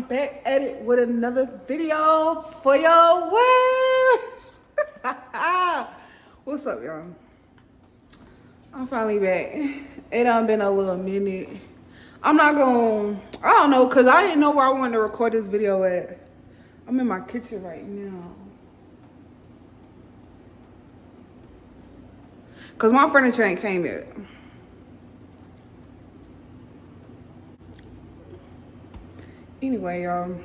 back at it with another video for your West. What's up, y'all? I'm finally back. It done been a little minute. I don't know, because I didn't know where I wanted to record this video at. I'm in my kitchen right now. Because my furniture ain't came yet. Anyway, y'all.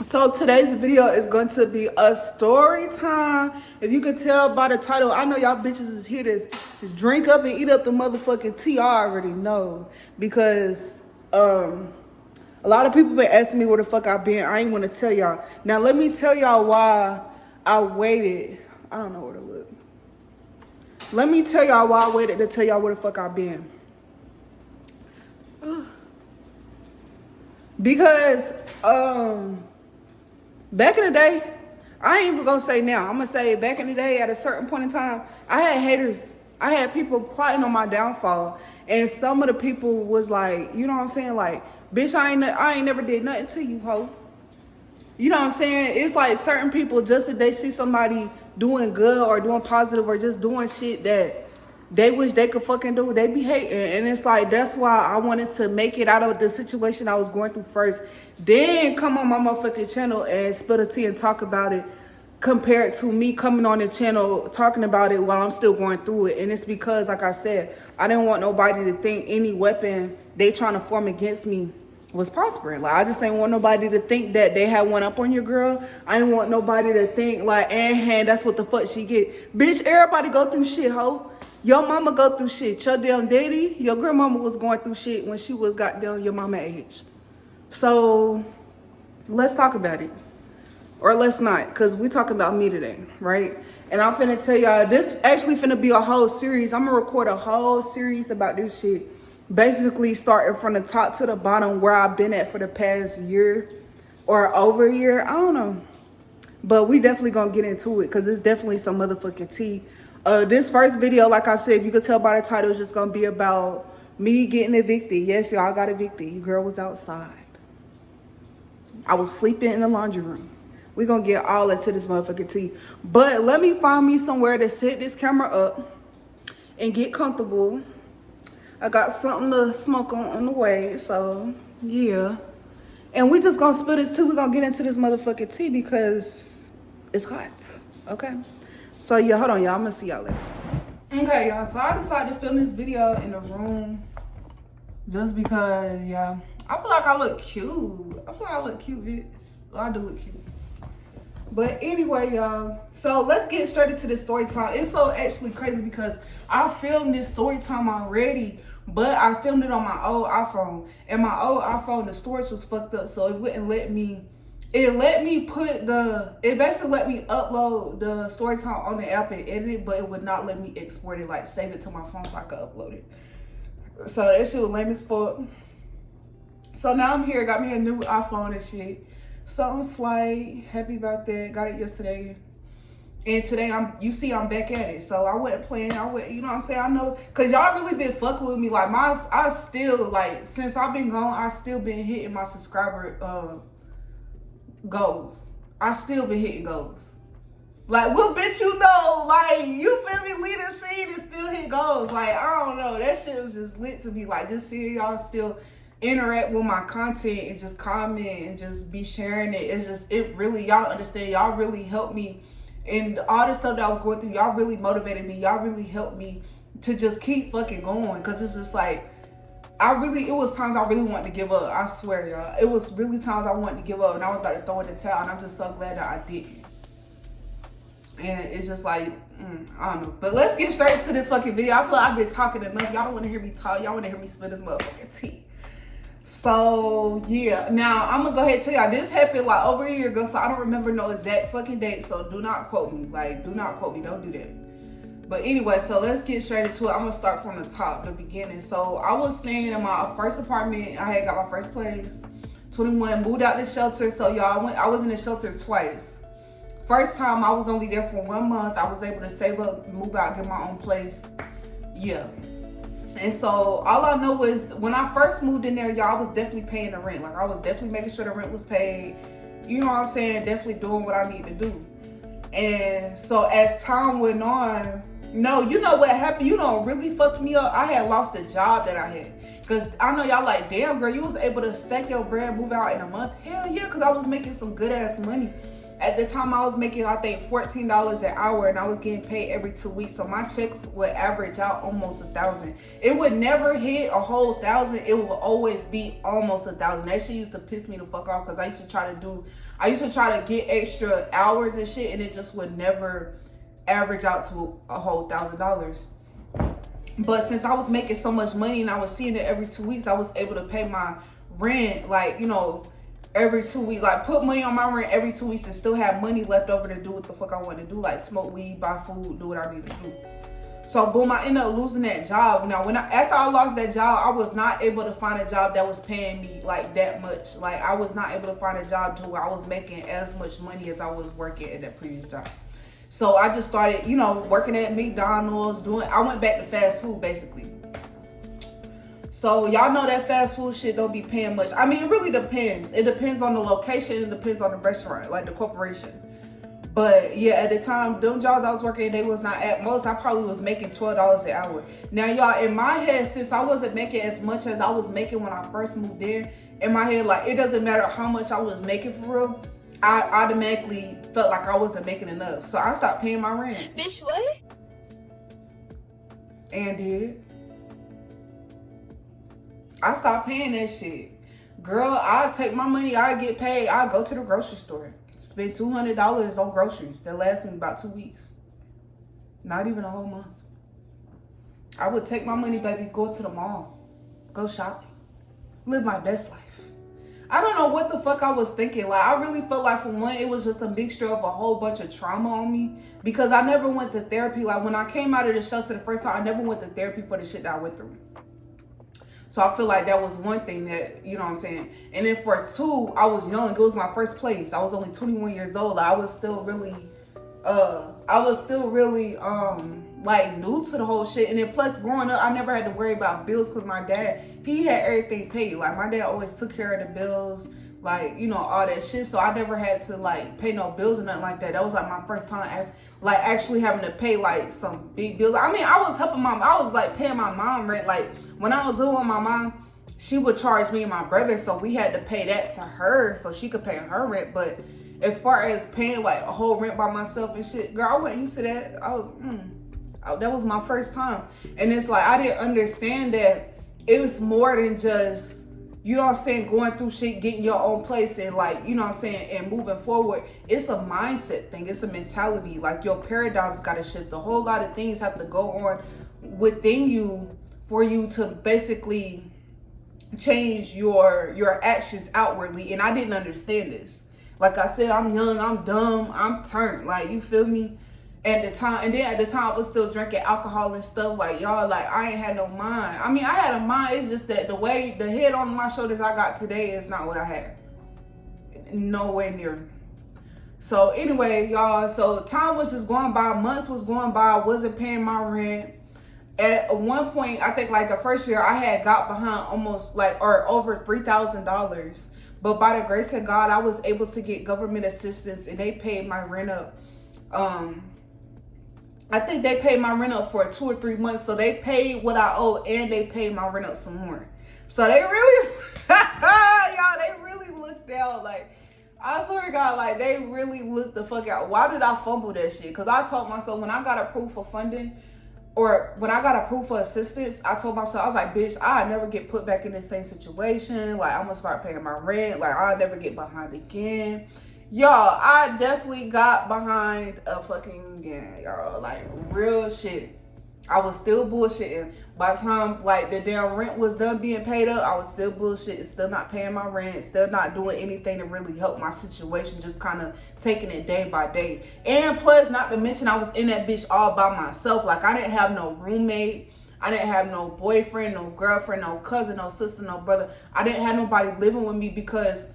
So today's video is going to be a story time. If you can tell by the title, I know y'all bitches is here to drink up and eat up the motherfucking tea. I already know. Because a lot of people been asking me where the fuck I been. I ain't want to tell y'all. Now let me tell y'all why I waited. I don't know where to look. Let me tell y'all why I waited to tell y'all where the fuck I been. Because back in the day, I ain't even gonna say now, I'm gonna say back in the day at a certain point in time, I had haters. I had people plotting on my downfall. And some of the people was like, you know what I'm saying? Like, bitch, I ain't never did nothing to you, ho. You know what I'm saying? It's like certain people, just if they see somebody doing good or doing positive or just doing shit that they wish they could fucking do, they be hating. And it's like, that's why I wanted to make it out of the situation I was going through first. Then come on my motherfucking channel and spill the tea and talk about it, compared to me coming on the channel talking about it while I'm still going through it. And it's because, like I said, I didn't want nobody to think any weapon they trying to form against me was prospering. Like, I just ain't want nobody to think that they had one up on your girl. I didn't want nobody to think like, that's what the fuck she get. Bitch, everybody go through shit, ho. Your mama go through shit. Your damn daddy, your grandmama was going through shit when she was goddamn your mama age. So let's talk about it. Or let's not, because we talking about me today, right? And I'm finna tell y'all, this actually finna be a whole series. I'm gonna record a whole series about this shit. Basically starting from the top to the bottom, where I've been at for the past year or over a year. I don't know. But we definitely gonna get into it, because it's definitely some motherfucking tea. This first video, like I said, if you could tell by the title, is just gonna be about me getting evicted. Yes, y'all got evicted. Your girl was outside. I was sleeping in the laundry room. We're gonna get all into this motherfucking tea. But let me find me somewhere to set this camera up and get comfortable. I got something to smoke on the way, so yeah. And we just gonna spill this tea. We're gonna get into this motherfucking tea because it's hot, okay? So yeah, hold on, y'all. I'm gonna see y'all later. Okay, y'all. So I decided to film this video in the room just because, yeah, I feel like I look cute. I feel like I look cute, bitch. Well, I do look cute. But anyway, y'all. So let's get straight into this story time. It's so actually crazy because I filmed this story time already, but I filmed it on my old iPhone. And my old iPhone, the storage was fucked up, so it wouldn't let me. It basically let me upload the story time on the app and edit it, but it would not let me export it, like save it to my phone so I could upload it. So that shit was lame as fuck. So now I'm here, got me a new iPhone and shit. Something slight, happy about that. Got it yesterday. And today I'm back at it. So I wasn't playing. You know what I'm saying? I know, cause y'all really been fucking with me. Like I still, like, since I've been gone, I still been hitting my subscriber goals. I still been hitting goals. Like, what bitch you know? Like, you feel me? Lead a scene and still hit goals. Like, I don't know. That shit was just lit to me. Like, just seeing y'all still interact with my content and just comment and just be sharing it. It's just, it really, y'all understand. Y'all really helped me. And all the stuff that I was going through, y'all really motivated me. Y'all really helped me to just keep fucking going. Cause it's just like, it was times I really wanted to give up. I swear, y'all. It was really times I wanted to give up and I was about to throw in the towel, and I'm just so glad that I didn't. And it's just like, I don't know. But let's get straight to this fucking video. I feel like I've been talking enough. Y'all don't want to hear me talk. Y'all want to hear me spill this motherfucking tea. So, yeah. Now, I'm going to go ahead and tell y'all. This happened like over a year ago, so I don't remember no exact fucking date. So, do not quote me. Like, do not quote me. Don't do that. But anyway, so let's get straight into it. I'm going to start from the top, the beginning. So, I was staying in my first apartment. I had got my first place. 21, moved out the shelter. So, y'all, I was in the shelter twice. First time, I was only there for 1 month. I was able to save up, move out, get my own place. Yeah. And so all I know is when I first moved in there, y'all, I was definitely paying the rent. Like I was definitely making sure the rent was paid. You know what I'm saying? Definitely doing what I need to do. And so as time went on, no, you know what happened? You know, really fucked me up. I had lost the job that I had. Because I know y'all like, damn, girl, you was able to stack your bread, move out in a month. Hell yeah, because I was making some good ass money. At the time, I was making, I think, $14 an hour, and I was getting paid every 2 weeks. So my checks would average out almost $1,000. It would never hit a whole 1,000. It would always be almost 1,000. That shit used to piss me the fuck off because I used to try to get extra hours and shit, and it just would never average out to a whole $1,000. But since I was making so much money and I was seeing it every 2 weeks, I was able to pay my rent, like, you know, every 2 weeks, like put money on my rent every 2 weeks and still have money left over to do what the fuck I want to do, like smoke weed, buy food, do what I need to do. So boom, I ended up losing that job. Now after I lost that job, I was not able to find a job that was paying me like that much. Like I was not able to find a job to where I was making as much money as I was working at that previous job. So I just started, you know, working at McDonald's, I went back to fast food basically. So y'all know that fast food shit don't be paying much. I mean, it really depends. It depends on the location. It depends on the restaurant, like the corporation. But yeah, at the time, them jobs I was working, they was not at most. I probably was making $12 an hour. Now, y'all, in my head, since I wasn't making as much as I was making when I first moved in my head, like, it doesn't matter how much I was making for real. I automatically felt like I wasn't making enough. So I stopped paying my rent. Bitch, what? And did. I stopped paying that shit. Girl, I take my money, I get paid, I go to the grocery store. Spend $200 on groceries. That lasted me about 2 weeks. Not even a whole month. I would take my money, baby, go to the mall. Go shopping. Live my best life. I don't know what the fuck I was thinking. Like, I really felt like for one, it was just a mixture of a whole bunch of trauma on me. Because I never went to therapy. Like, when I came out of the shelter the first time, I never went to therapy for the shit that I went through. So I feel like that was one thing that, you know what I'm saying? And then for two, I was young. It was my first place. I was only 21 years old. Like, I was still really, like new to the whole shit. And then plus growing up, I never had to worry about bills because my dad, he had everything paid. Like, my dad always took care of the bills, like, you know, all that shit. So I never had to like pay no bills or nothing like that. That was like my first time like actually having to pay like some big bills. I mean, I was helping I was like paying my mom rent. Like, when I was little with my mom, she would charge me and my brother, so we had to pay that to her so she could pay her rent. But as far as paying like a whole rent by myself and shit, girl, I wasn't used to that. That was my first time. And it's like, I didn't understand that it was more than just, you know what I'm saying, going through shit, getting your own place and like, you know what I'm saying, and moving forward. It's a mindset thing. It's a mentality. Like, your paradigms got to shift. A whole lot of things have to go on within you for you to basically change your actions outwardly. And I didn't understand this. Like I said, I'm young, I'm dumb, I'm turned. Like, you feel me? At the time, and then at the time I was still drinking alcohol and stuff. Like, y'all, like, I ain't had no mind. I mean, I had a mind. It's just that the head on my shoulders I got today is not what I had. Nowhere near. So anyway, y'all, so time was just going by, months was going by, I wasn't paying my rent. At one point, I think like the first year, I had got behind almost like, or over $3,000. But by the grace of God, I was able to get government assistance and they paid my rent up. I think they paid my rent up for 2 or 3 months. So they paid what I owe and they paid my rent up some more. So they really, y'all, they really looked out. Like, I swear to God, like, they really looked the fuck out. Why did I fumble that shit? Because I told myself when I got approved for funding, or when I got approved for assistance, I told myself, I was like, bitch, I'll never get put back in the same situation. Like, I'm going to start paying my rent. Like, I'll never get behind again. Y'all, I definitely got behind a fucking gang, y'all. Like, real shit. I was still bullshitting. By the time, like, the damn rent was done being paid up, I was still bullshitting, still not paying my rent, still not doing anything to really help my situation, just kind of taking it day by day. And plus, not to mention, I was in that bitch all by myself. Like, I didn't have no roommate. I didn't have no boyfriend, no girlfriend, no cousin, no sister, no brother. I didn't have nobody living with me because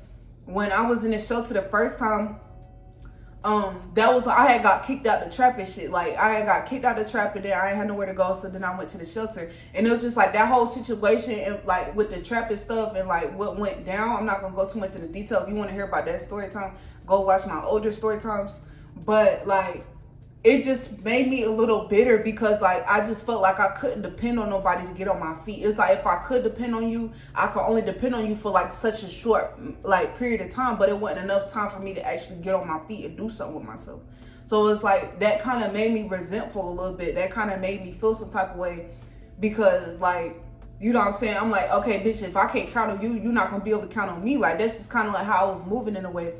when I was in the shelter the first time, I had got kicked out the trap and shit. Like, I had got kicked out the trap and then I ain't had nowhere to go, so then I went to the shelter. And it was just like that whole situation and like with the trap and stuff and like what went down. I'm not gonna go too much into detail. If you want to hear about that story time, go watch my older story times. But like, it just made me a little bitter because like I just felt like I couldn't depend on nobody to get on my feet. It's like if I could depend on you, I could only depend on you for like such a short like period of time, but it wasn't enough time for me to actually get on my feet and do something with myself. So it's like that kind of made me resentful a little bit. That kind of made me feel some type of way because like, you know what I'm saying? I'm like, okay, bitch, if I can't count on you, you're not gonna be able to count on me. Like that's just kind of like how I was moving in a way.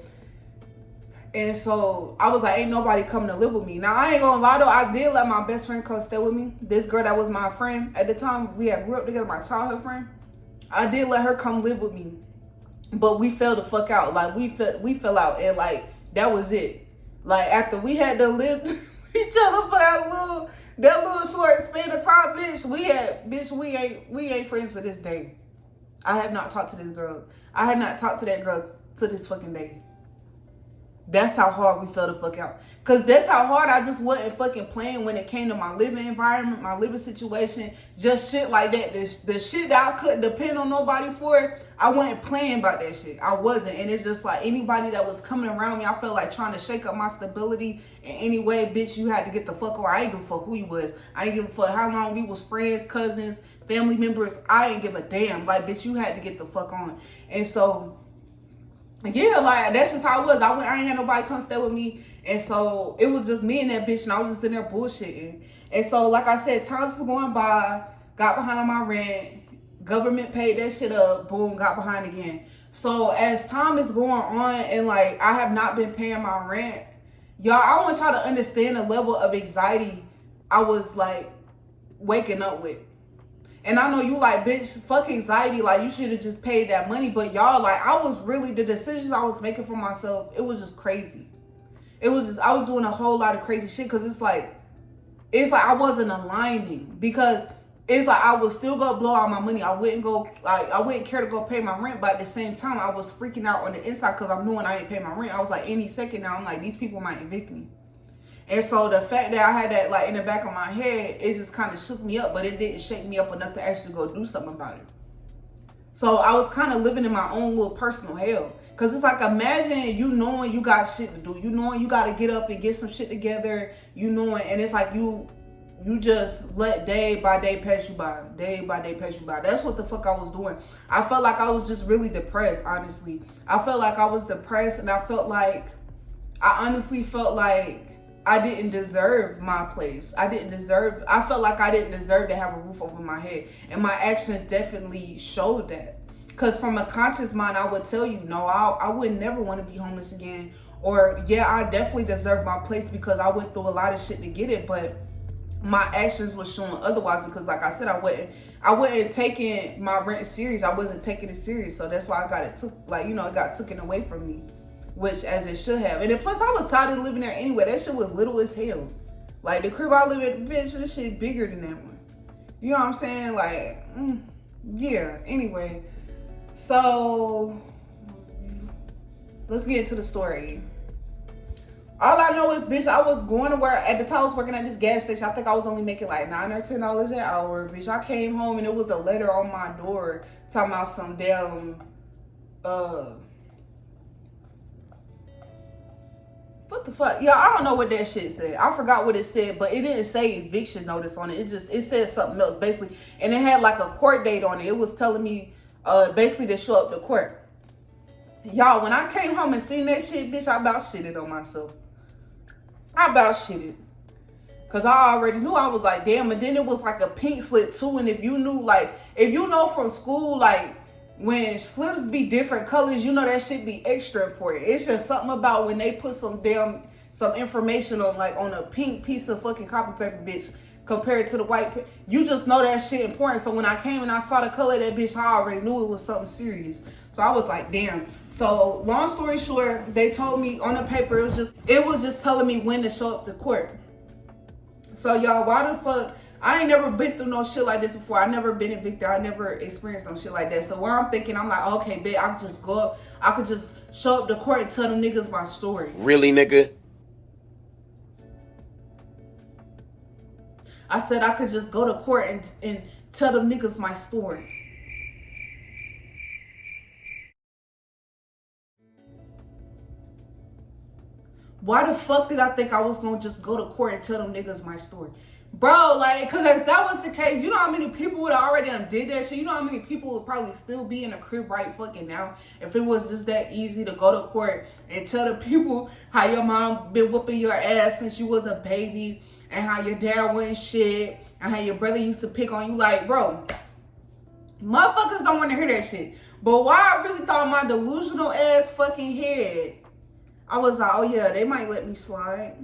And so I was like, ain't nobody coming to live with me. Now, I ain't gonna lie though, I did let my best friend come stay with me. This girl that was my friend at the time, we had grew up together, my childhood friend. I did let her come live with me. But we fell the fuck out. Like, we fell out. And, like, that was it. Like, after we had to live with each other for that little short span of time, we ain't friends to this day. I have not talked to this girl. I have not talked to that girl to this fucking day. That's how hard we fell the fuck out. Because that's how hard I just wasn't fucking playing when it came to my living environment, my living situation, just shit like that. The shit that I couldn't depend on nobody for, I wasn't playing about that shit. I wasn't. And it's just like anybody that was coming around me, I felt like trying to shake up my stability in any way. Bitch, you had to get the fuck away. I ain't give a fuck who you was. I ain't give a fuck how long we was friends, cousins, family members. I ain't give a damn. Like, bitch, you had to get the fuck on. And so, yeah, like, that's just how it was. I ain't had nobody come stay with me. And so, it was just me and that bitch, and I was just in there bullshitting. And so, like I said, times was going by, got behind on my rent, government paid that shit up, boom, got behind again. So, as time is going on, and, like, I have not been paying my rent, y'all, I want y'all to understand the level of anxiety I was, like, waking up with. And I know you like, bitch, fuck anxiety. Like, you should have just paid that money. But y'all, like, I was really, the decisions I was making for myself, it was just crazy. I was doing a whole lot of crazy shit because it's like I wasn't aligning. Because it's like I would still go blow out my money. I wouldn't care to go pay my rent. But at the same time, I was freaking out on the inside because I'm knowing I ain't pay my rent. I was like, any second now, I'm like, these people might evict me. And so the fact that I had that like in the back of my head, it just kind of shook me up, but it didn't shake me up enough to actually go do something about it. So I was kind of living in my own little personal hell. Cause it's like, imagine you knowing you got shit to do, you knowing you got to get up and get some shit together, you knowing, and it's like you just let day by day pass you by, day by day pass you by. That's what the fuck I was doing. I felt like I was just really depressed, honestly. I felt like I was depressed, and I honestly felt like I didn't deserve my place. I felt like I didn't deserve to have a roof over my head. And my actions definitely showed that. Because from a conscious mind, I would tell you, no, I would never want to be homeless again. Or, yeah, I definitely deserve my place because I went through a lot of shit to get it. But my actions were showing otherwise because, like I said, I wasn't taking my rent serious. I wasn't taking it serious. So that's why it got taken away from me. Which, as it should have. And then plus, I was tired of living there anyway. That shit was little as hell. Like, the crib I live in, bitch, this shit bigger than that one. You know what I'm saying? Like, yeah. Anyway. So, let's get into the story. All I know is, bitch, I was going to work. At the time, I was working at this gas station. I think I was only making like $9 or $10 an hour. Bitch, I came home and it was a letter on my door talking about some damn, what the fuck? Yeah, I don't know what that shit said. I forgot what it said, but it didn't say eviction notice on it. It said something else, basically. And it had like a court date on it. It was telling me basically to show up to court. Y'all, when I came home and seen that shit, bitch, I about shitted on myself. I about shitted. Because I already knew. I was like, damn. And then it was like a pink slip too. And if you know from school, like, when slips be different colors, you know that shit be extra important. It's just something about when they put some information on a pink piece of fucking copy paper, bitch, compared to the white. You just know that shit important. So when I came and I saw the color of that bitch, I already knew it was something serious. So I was like, damn. So long story short, they told me on the paper, it was just telling me when to show up to court. So y'all, why the fuck? I ain't never been through no shit like this before. I never been evicted. I never experienced no shit like that. So where I'm thinking, I'm like, okay, bitch, I could just go up. I could just show up to court and tell them niggas my story. Really, nigga? I said I could just go to court and tell them niggas my story. Why the fuck did I think I was gonna just go to court and tell them niggas my story? Bro, like, cause if that was the case, you know how many people would have already did that shit? You know how many people would probably still be in a crib right fucking now if it was just that easy to go to court and tell the people how your mom been whooping your ass since you was a baby and how your dad wasn't shit and how your brother used to pick on you. Like, bro, motherfuckers don't want to hear that shit. But why I really thought my delusional ass fucking head, I was like, oh yeah, they might let me slide.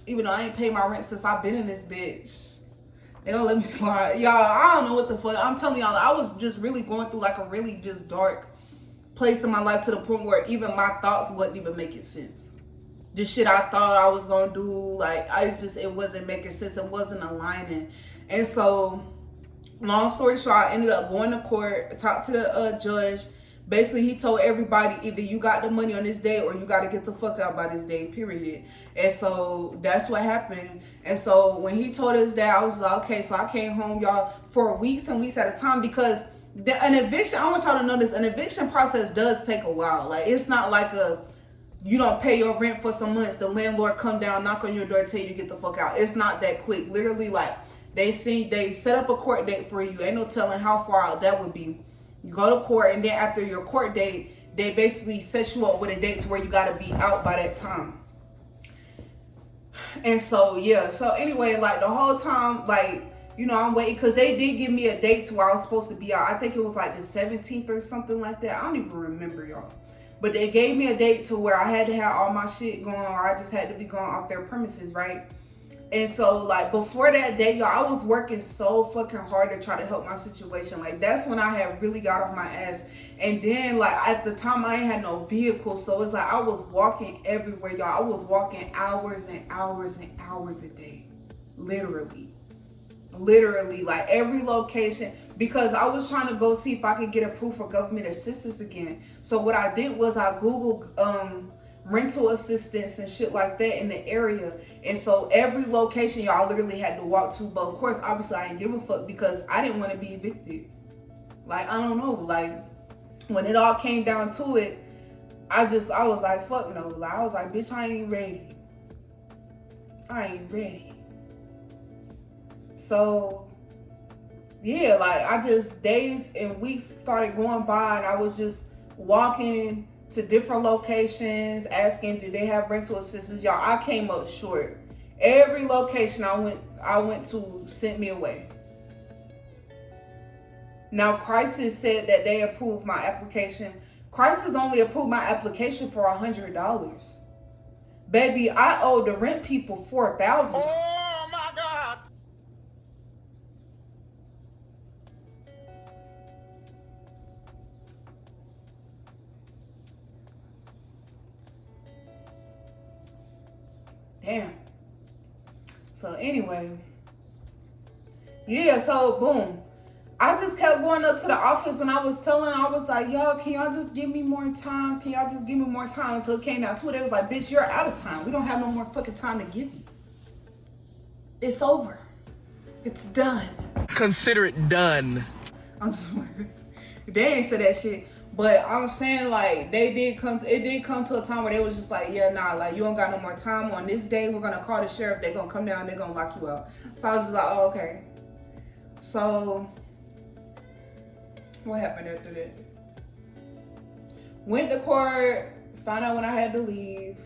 Even though I ain't paid my rent since I've been in this bitch. They don't let me slide. Y'all, I don't know what the fuck. I'm telling y'all, I was just really going through like a really just dark place in my life to the point where even my thoughts wasn't even making sense. The shit I thought I was gonna do, like, it wasn't making sense. It wasn't aligning. And so, long story short, I ended up going to court, talked to the judge. Basically, he told everybody either you got the money on this day or you got to get the fuck out by this day, period. And so that's what happened. And so when he told us that, I was like, okay. So I came home, y'all, for weeks and weeks at a time because an eviction, I want y'all to know this, an eviction process does take a while. Like, it's not like you don't pay your rent for some months, the landlord come down, knock on your door, tell you to get the fuck out. It's not that quick. Literally, like, they set up a court date for you. Ain't no telling how far out that would be. You go to court, and then after your court date, they basically set you up with a date to where you got to be out by that time. And so, yeah. So, anyway, like, the whole time, like, you know, I'm waiting. Because they did give me a date to where I was supposed to be out. I think it was, like, the 17th or something like that. I don't even remember, y'all. But they gave me a date to where I had to have all my shit going, or I just had to be going off their premises, right? And so, like, before that day, y'all, I was working so fucking hard to try to help my situation. Like, that's when I had really got off my ass. And then, like, at the time, I ain't had no vehicle. So, it's like I was walking everywhere, y'all. I was walking hours and hours and hours a day. Literally, like, every location. Because I was trying to go see if I could get a proof of government assistance again. So, what I did was I Googled rental assistance and shit like that in the area. And so every location y'all literally had to walk to, but of course obviously I didn't give a fuck because I didn't want to be evicted. Like, I don't know, like, when it all came down to it, I was like, fuck no. Like, I was like, bitch, I ain't ready. So yeah, like, I just, days and weeks started going by and I was just walking to different locations, asking, do they have rental assistance? Y'all, I came up short. Every location I went to sent me away. Now, Crisis said that they approved my application. Crisis only approved my application for $100. Baby, I owe the rent people $4,000. Oh my God. Damn. So anyway, yeah, so boom. I just kept going up to the office and I was like, y'all, can y'all just give me more time? Until it came down to it. They was like, bitch, you're out of time. We don't have no more fucking time to give you. It's over. It's done. Consider it done. I'm just they ain't said that shit. But I'm saying, like, it did come to a time where they was just like, yeah, nah, like, you don't got no more time. On this day, we're gonna call the sheriff. They're gonna come down, they're gonna lock you out. So I was just like, oh, okay. So what happened after that? Went to court, found out when I had to leave,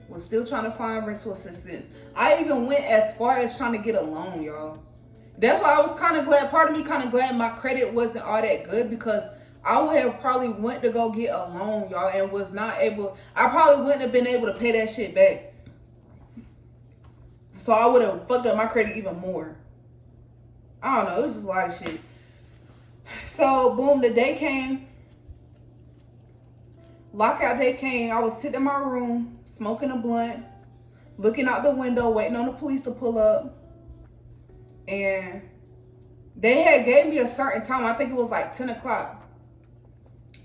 was still trying to find rental assistance. I even went as far as trying to get a loan, y'all. That's why I was kind of glad, part of me kind of glad my credit wasn't all that good, because I would have probably went to go get a loan, y'all, and was not able, I probably wouldn't have been able to pay that shit back. So I would have fucked up my credit even more. I don't know, it was just a lot of shit. So, boom, the day came. Lockout day came. I was sitting in my room, smoking a blunt, looking out the window, waiting on the police to pull up. And they had gave me a certain time. I think it was like 10 o'clock.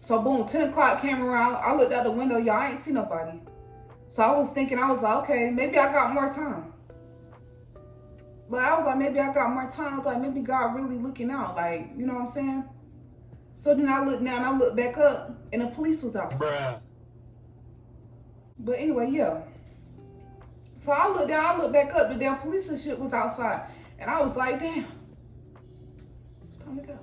So, boom, 10 o'clock came around. I looked out the window. Y'all, I ain't see nobody. So, I was thinking, I was like, okay, maybe I got more time. But I was like, maybe I got more time. I was like, maybe God really looking out. Like, you know what I'm saying? So then I looked down, I looked back up, and the police was outside. Bruh. But anyway, yeah. So I looked down, I looked back up, the damn police and shit was outside. And I was like, damn, it's time to go.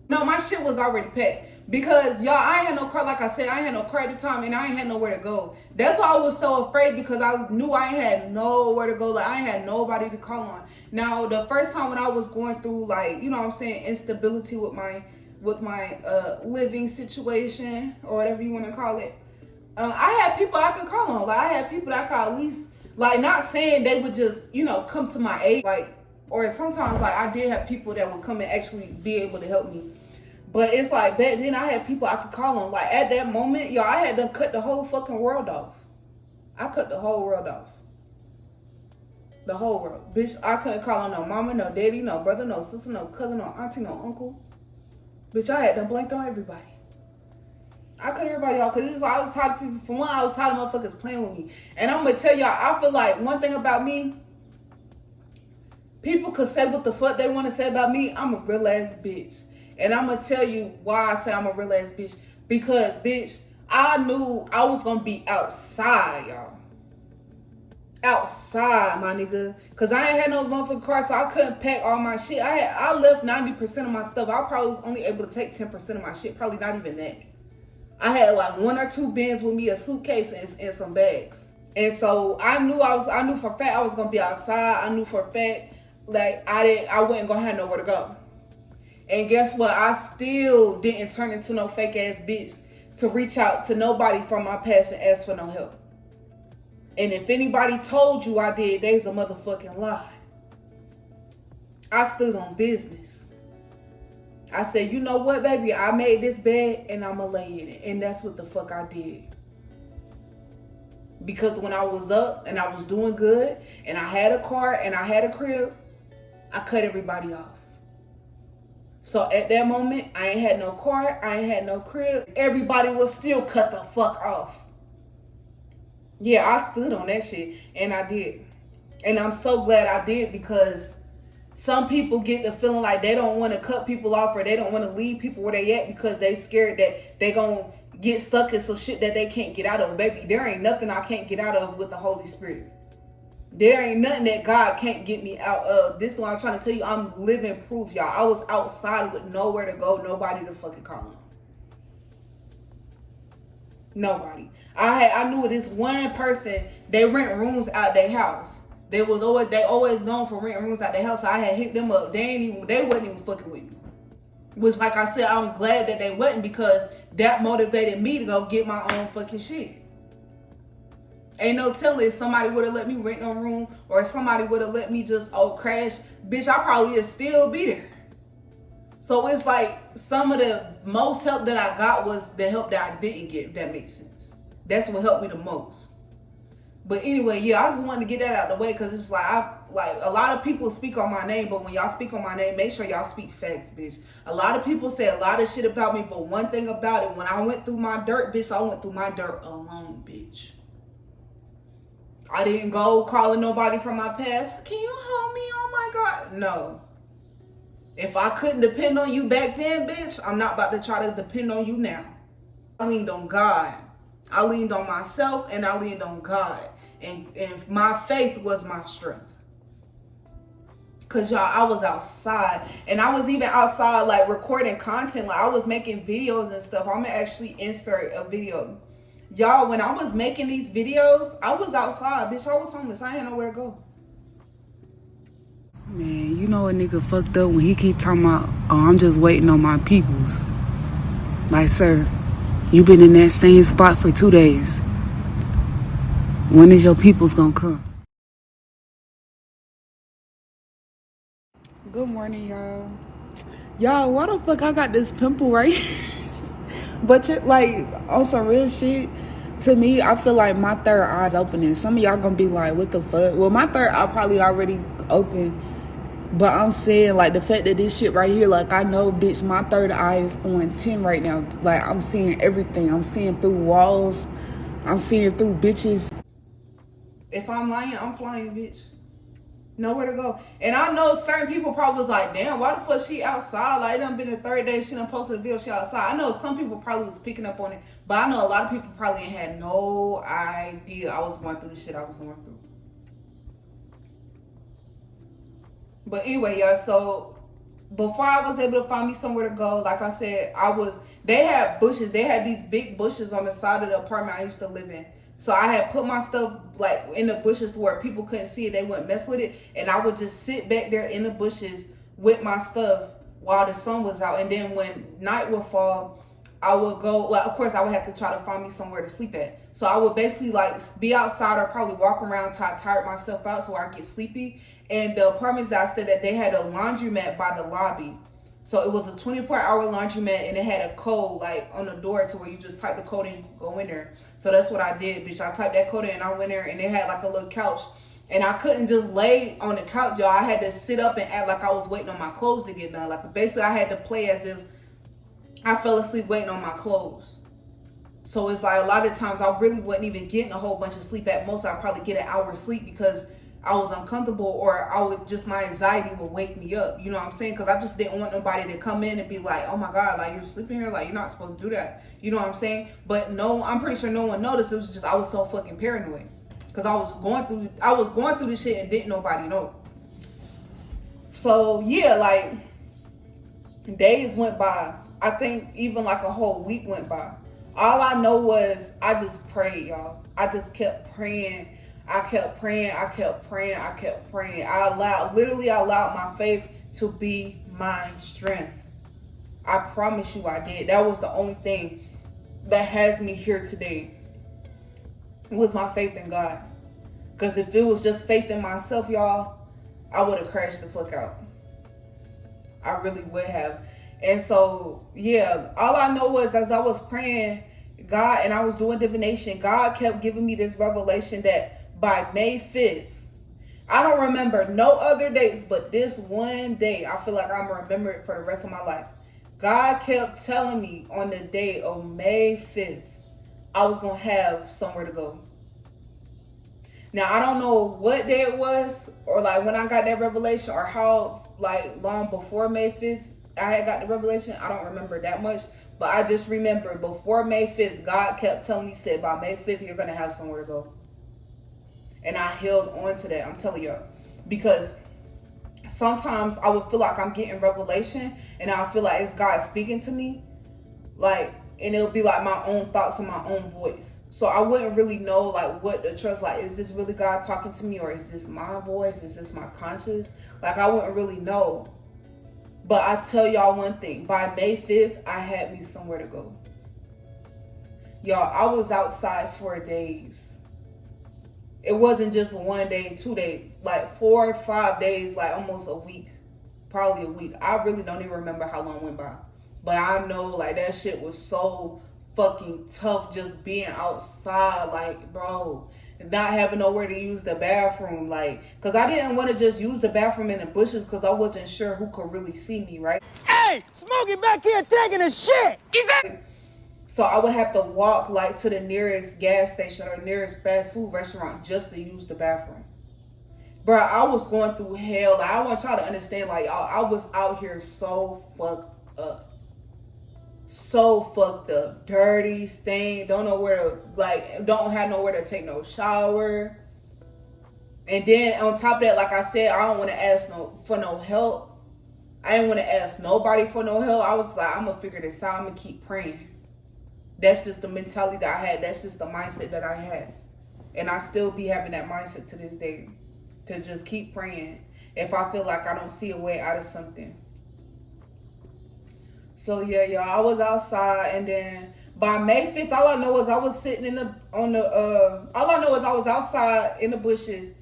No, my shit was already packed. Because y'all, I ain't had no car, like I said, I ain't had no car at the time, and I ain't had nowhere to go. That's why I was so afraid, because I knew I ain't had nowhere to go. Like, I ain't had nobody to call on. Now, the first time when I was going through, like, you know what I'm saying, instability with my living situation, or whatever you want to call it, I had people I could call on. Like, I had people that I could at least, like, not saying they would just, you know, come to my aid, like, or sometimes, like, I did have people that would come and actually be able to help me. But it's like, back then I had people I could call on. Like, at that moment, y'all, I had to cut the whole fucking world off. I cut the whole world off. The whole world. Bitch, I couldn't call on no mama, no daddy, no brother, no sister, no cousin, no auntie, no uncle. Bitch, I had done blanked on everybody. I cut everybody off, because I was tired of people. For one, I was tired of motherfuckers playing with me. And I'm going to tell y'all, I feel like one thing about me, people could say what the fuck they want to say about me. I'm a real ass bitch. And I'm going to tell you why I say I'm a real ass bitch. Because, bitch, I knew I was going to be outside, y'all. Outside, my nigga. Because I ain't had no motherfucking car, so I couldn't pack all my shit. I left 90% of my stuff. I probably was only able to take 10% of my shit. Probably not even that. I had like 1 or 2 bins with me, a suitcase, and some bags. And so I knew for a fact I was going to be outside. I knew for a fact, like, I wasn't going to have nowhere to go. And guess what? I still didn't turn into no fake ass bitch to reach out to nobody from my past and ask for no help. And if anybody told you I did, they's a motherfucking lie. I stood on business. I said, you know what, baby? I made this bed and I'ma lay in it. And that's what the fuck I did. Because when I was up and I was doing good and I had a car and I had a crib, I cut everybody off. So at that moment, I ain't had no car, I ain't had no crib. Everybody was still cut the fuck off. Yeah, I stood on that shit, and I did. And I'm so glad I did, because some people get the feeling like they don't want to cut people off, or they don't want to leave people where they at because they scared that they gonna get stuck in some shit that they can't get out of. Baby, there ain't nothing I can't get out of with the Holy Spirit. There ain't nothing that God can't get me out of. This is what I'm trying to tell you. I'm living proof, y'all. I was outside with nowhere to go, nobody to fucking call on. Nobody. I knew this one person, they rent rooms out their house. They always known for renting rooms out their house. So I had hit them up. They wasn't even fucking with me. Which, like I said, I'm glad that they wasn't, because that motivated me to go get my own fucking shit. Ain't no telling if somebody would have let me rent no room, or if somebody would have let me just crash, bitch, I probably would still be there. So it's like some of the most help that I got was the help that I didn't get, if that makes sense. That's what helped me the most. But anyway, yeah, I just wanted to get that out of the way, because it's like a lot of people speak on my name, but when y'all speak on my name, make sure y'all speak facts, bitch. A lot of people say a lot of shit about me, but one thing about it, when I went through my dirt, bitch, I went through my dirt alone, bitch. I didn't go calling nobody from my past. Can you help me? Oh my God. No. If I couldn't depend on you back then, bitch, I'm not about to try to depend on you now. I leaned on God. I leaned on myself, and I leaned on God. And my faith was my strength. Because, y'all, I was outside. And I was even outside, like, recording content. Like, I was making videos and stuff. I'm going to actually insert a video. Y'all, when I was making these videos, I was outside. Bitch, I was homeless. I ain't had nowhere to go. Man, you know a nigga fucked up when he keep talking about, oh, I'm just waiting on my peoples. Like, sir, you been in that same spot for 2 days. When is your peoples gonna come? Good morning, y'all. Y'all, why the fuck I got this pimple right? But like, on some real shit, to me, I feel like my third eye's opening. Some of y'all gonna be like, what the fuck? Well, my third eye probably already open. But I'm saying, like, the fact that this shit right here, like, I know, bitch, my third eye is on 10 right now. Like, I'm seeing everything. I'm seeing through walls. I'm seeing through bitches. If I'm lying, I'm flying, bitch. Nowhere to go. And I know certain people probably was like, damn, why the fuck she outside? Like, it done been the third day she done posted a video, she outside. I know some people probably was picking up on it, but I know a lot of people probably had no idea I was going through the shit I was going through. But anyway, y'all, so before I was able to find me somewhere to go, like I said, they had bushes. They had these big bushes on the side of the apartment I used to live in. So I had put my stuff like in the bushes to where people couldn't see it. They wouldn't mess with it. And I would just sit back there in the bushes with my stuff while the sun was out. And then when night would fall, I would go, well, of course I would have to try to find me somewhere to sleep at. So I would basically like be outside or probably walk around, tire myself out so I get sleepy. And the apartments that I stayed at, they had a laundromat by the lobby. So it was a 24-hour laundromat, and it had a code like on the door to where you just type the code in and you go in there. So that's what I did, bitch. I typed that code in and I went there, and they had like a little couch. And I couldn't just lay on the couch, y'all. I had to sit up and act like I was waiting on my clothes to get done. Like basically I had to play as if I fell asleep waiting on my clothes. So it's like a lot of times I really wasn't even getting a whole bunch of sleep. At most I'd probably get an hour's sleep because I was uncomfortable, or I would just, my anxiety would wake me up. You know what I'm saying? Because I just didn't want nobody to come in and be like, oh my God, like you're sleeping here? Like you're not supposed to do that. You know what I'm saying? But no, I'm pretty sure no one noticed. It was just, I was so fucking paranoid. Because I was going through this shit and didn't nobody know. So yeah, like days went by. I think even like a whole week went by. All I know was I just prayed, y'all. I just kept praying. I kept praying. I allowed my faith to be my strength. I promise you I did. That was the only thing that has me here today, was my faith in God. Because if it was just faith in myself, y'all, I would have crashed the fuck out. I really would have. And so, yeah, all I know was as I was praying, God, and I was doing divination, God kept giving me this revelation that by May 5th, I don't remember no other dates, but this one day, I feel like I'm going to remember it for the rest of my life. God kept telling me on the day of May 5th, I was going to have somewhere to go. Now, I don't know what day it was, or like when I got that revelation, or how like long before May 5th I had got the revelation. I don't remember that much, but I just remember before May 5th, God kept telling me, said by May 5th, you're going to have somewhere to go. And I held on to that, I'm telling you, because sometimes I would feel like I'm getting revelation and I feel like it's God speaking to me, like, and it'll be like my own thoughts and my own voice. So I wouldn't really know like what to trust. Like, is this really God talking to me, or is this my voice? Is this my conscience? Like, I wouldn't really know. But I tell y'all one thing, by May 5th, I had me somewhere to go. Y'all, I was outside for days. It wasn't just 1 day, 2 days, like 4 or 5 days, like almost a week, probably a week. I really don't even remember how long went by. But I know like that shit was so fucking tough, just being outside, like, bro, not having nowhere to use the bathroom, like, because I didn't want to just use the bathroom in the bushes because I wasn't sure who could really see me, right? Hey, Smokey back here taking a shit. So I would have to walk like to the nearest gas station or nearest fast food restaurant just to use the bathroom. Bro, I was going through hell. Like, I want y'all to understand, like, y'all, I was out here so fucked up. So fucked up. Dirty, stained, don't know where to, like, don't have nowhere to take no shower. And then on top of that, like I said, I don't want to ask for no help. I didn't want to ask nobody for no help. I was like, I'm going to figure this out. I'm going to keep praying. That's just the mentality that I had. That's just the mindset that I had. And I still be having that mindset to this day. To just keep praying if I feel like I don't see a way out of something. So yeah, y'all, I was outside, and then by May 5th, all I know is I was sitting all I know is I was outside in the bushes,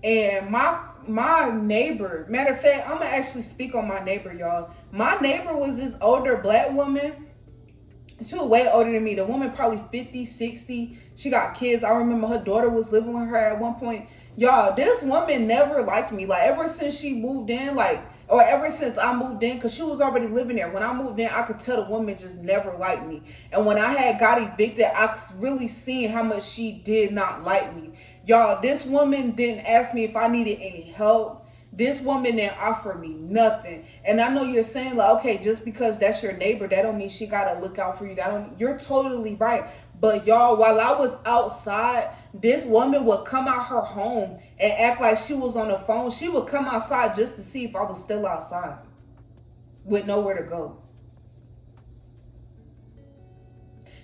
and my neighbor, matter of fact, I'm gonna actually speak on my neighbor, y'all. My neighbor was this older black woman. She was way older than me. The woman probably 50, 60. She got kids. I remember her daughter was living with her at one point. Y'all, this woman never liked me. Like, ever since she moved in, like, or ever since I moved in, because she was already living there. When I moved in, I could tell the woman just never liked me. And when I had got evicted, I was really seeing how much she did not like me. Y'all, this woman didn't ask me if I needed any help. This woman didn't offer me nothing. And I know you're saying, like, okay, just because that's your neighbor, that don't mean she gotta look out for you. You're totally right. But y'all, while I was outside, this woman would come out her home and act like she was on the phone. She would come outside just to see if I was still outside with nowhere to go.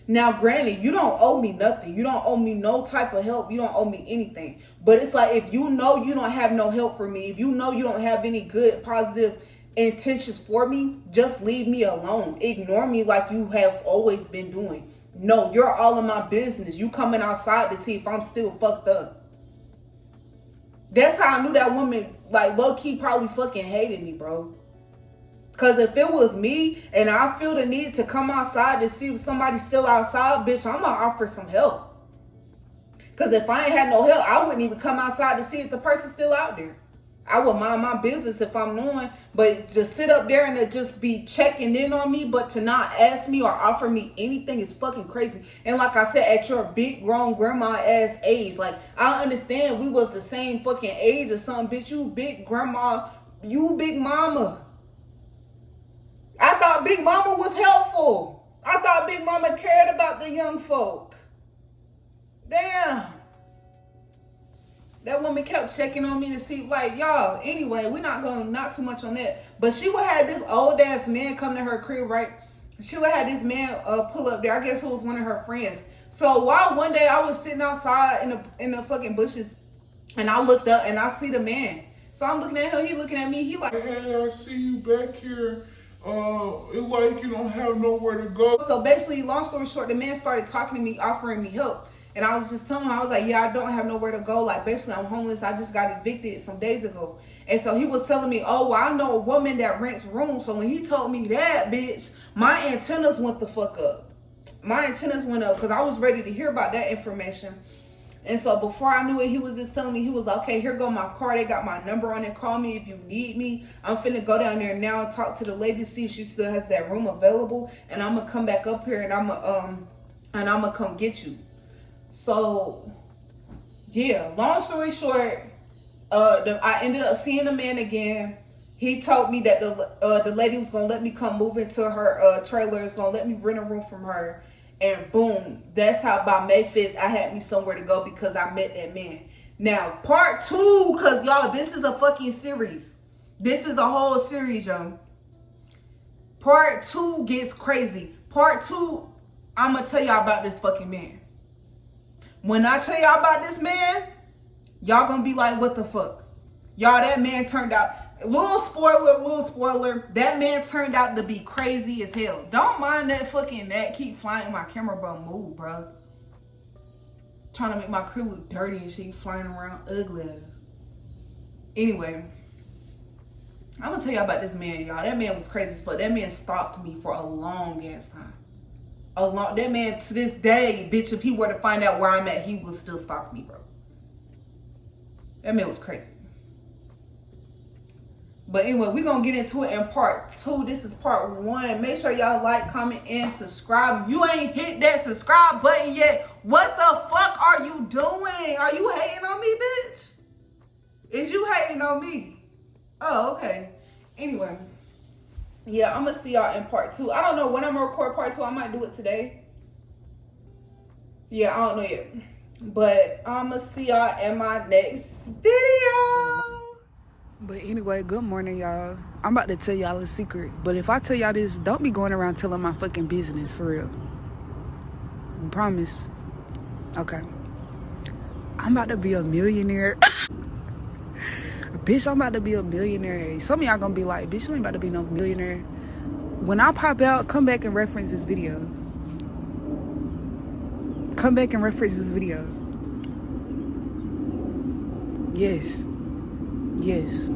Now, granted, you don't owe me nothing. You don't owe me no type of help. You don't owe me anything. But it's like, if you know you don't have no help for me, if you know you don't have any good, positive intentions for me, just leave me alone. Ignore me like you have always been doing. No, you're all in my business. You coming outside to see if I'm still fucked up. That's how I knew that woman, like, low-key probably fucking hated me, bro. Because if it was me and I feel the need to come outside to see if somebody's still outside, bitch, I'm going to offer some help. Because if I ain't had no help, I wouldn't even come outside to see if the person's still out there. I would mind my business if I'm knowing, but just sit up there and to just be checking in on me, but to not ask me or offer me anything is fucking crazy. And like I said, at your big grown grandma ass age, like, I understand we was the same fucking age or something, bitch. You big grandma, you big mama. I thought Big Mama was helpful. I thought Big Mama cared about the young folk. Damn. That woman kept checking on me to see, like, y'all, anyway, we're not too much on that. But she would have this old ass man come to her crib, right? She would have this man pull up there. I guess it was one of her friends. So while one day I was sitting outside in the fucking bushes, and I looked up and I see the man. So I'm looking at him, he looking at me, he like, hey, I see you back here. It's like you don't have nowhere to go. So basically, long story short, the man started talking to me, offering me help. And I was just telling him, I was like, yeah, I don't have nowhere to go. Like, basically, I'm homeless. I just got evicted some days ago. And so he was telling me, oh, well, I know a woman that rents rooms. So when he told me that, bitch, my antennas went the fuck up. My antennas went up because I was ready to hear about that information. And so before I knew it, he was just telling me, he was like, okay, here go my car. They got my number on it. Call me if you need me. I'm finna go down there now and talk to the lady, see if she still has that room available. And I'm gonna come back up here and I'm gonna come get you. So, yeah, long story short, I ended up seeing the man again. He told me that the lady was gonna let me come move into her trailer. It's gonna let me rent a room from her. And boom, that's how by May 5th, I had me somewhere to go because I met that man. Now, part 2, because y'all, this is a fucking series. This is a whole series, y'all. Part 2 gets crazy. Part 2, I'm going to tell y'all about this fucking man. When I tell y'all about this man, y'all going to be like, what the fuck? Y'all, that man turned out... Little spoiler, that man turned out to be crazy as hell. Don't mind that fucking net keep flying my camera, bro. Move, bro. Trying to make my crew look dirty and shit, flying around ugly ass. Anyway, I'm gonna tell y'all about this man, y'all. That man was crazy as fuck. That man stalked me for a long ass time. That man, to this day, bitch, if he were to find out where I'm at, he would still stalk me, bro. That man was crazy. But anyway, we're going to get into it in part 2. This is part 1. Make sure y'all like, comment, and subscribe. If you ain't hit that subscribe button yet, what the fuck are you doing? Are you hating on me, bitch? Is you hating on me? Oh, okay. Anyway. Yeah, I'm going to see y'all in part 2. I don't know when I'm going to record part 2. I might do it today. Yeah, I don't know yet. But I'm going to see y'all in my next video. But anyway, good morning, y'all. I'm about to tell y'all a secret. But if I tell y'all this, don't be going around telling my fucking business, for real. Promise. Okay. I'm about to be a millionaire. Bitch, I'm about to be a millionaire. Some of y'all gonna be like, bitch, you ain't about to be no millionaire. When I pop out, come back and reference this video. Come back and reference this video. Yes. Yes.